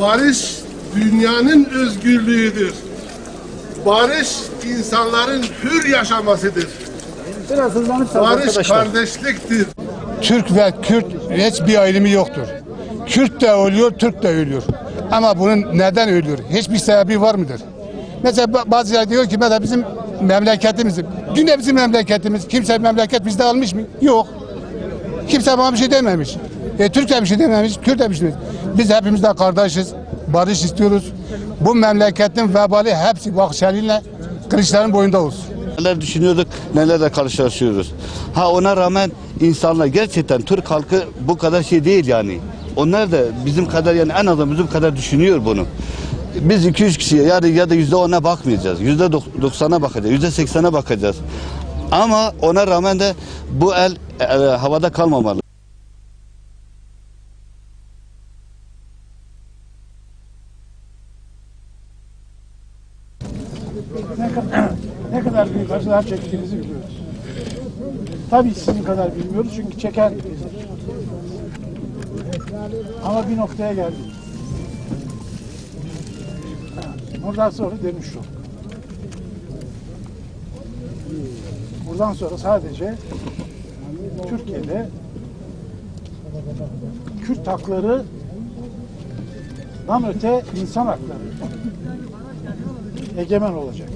Barış dünyanın özgürlüğüdür. Barış insanların hür yaşamasıdır. Biraz hızlanırsanız Barış arkadaşlar. kardeşliktir. Türk ve Kürt hiçbir ayrımı yoktur. Kürt de ölüyor, Türk de ölüyor. Ama bunun neden ölüyor? Hiçbir sebebi var mıdır? Mesela bazıları diyor ki mesela bizim memleketimiz, yine bizim memleketimiz, kimse memleket bizde almış mı? Yok. Kimse bana bir şey dememiş. Türk de bir şey dememiş, Kürt de bir şey dememiş. Biz hepimiz de kardeşiz, barış istiyoruz. Bu memleketin vebali hepsi Bahçeli'yle Kılıçdaroğlu'nun boyunda olsun. Neler düşünüyorduk, nelerle karşılaşıyoruz. Ona rağmen insanlar gerçekten Türk halkı bu kadar şey değil yani. Onlar da bizim kadar yani en azından bizim kadar düşünüyor bunu. Biz 2-3 kişiye ya da %10'a bakmayacağız. %90'a bakacağız, %80'e bakacağız. Ama ona rağmen de bu el havada kalmamalı. Ne kadar büyük acılar çektiğinizi biliyoruz. Tabii sizin kadar bilmiyoruz çünkü çeken biziz. Ama bir noktaya geldik. Buradan sonra dönüş yok. Buradan sonra sadece Türkiye'de Kürt haklarından öte insan hakları egemen olacak.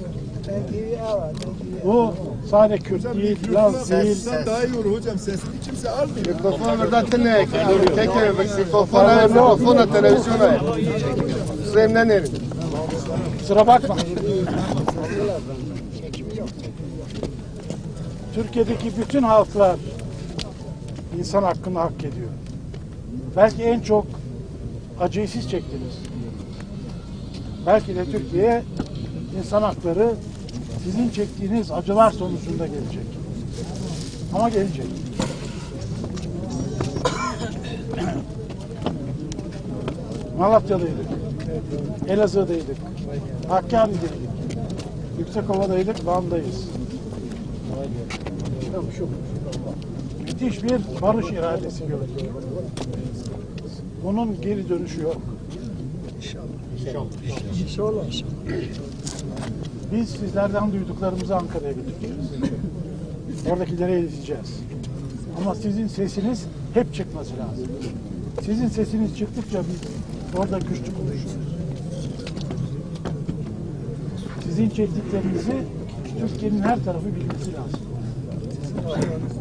Bu sadece Kürt değil, Laz değil. Daha iyi olur hocam, sesini kimse almıyor. Mikrofonu tek mikrofona televizyona. Süremden erin. Kusura bakma. Türkiye'deki bütün halklar insan hakkını hak ediyor. Belki en çok acıyı siz çektiniz. Belki de Türkiye insan hakları sizin çektiğiniz acılar sonucunda gelecek. Ama gelecek. Malatya'daydık. Elazığ'daydık. Hakkari'deydik. Yüksekova'daydık. Van'dayız. Müthiş bir barış iradesi gördük. Bunun geri dönüşü yok. İnşallah. Biz sizlerden duyduklarımızı Ankara'ya götüreceğiz. Oradakilere ileteceğiz. Ama sizin sesiniz hep çıkması lazım. Sizin sesiniz çıktıkça biz orada güçlü konuşuyoruz. Sizin çektiklerinizi Türkiye'nin her tarafı bilmesi lazım.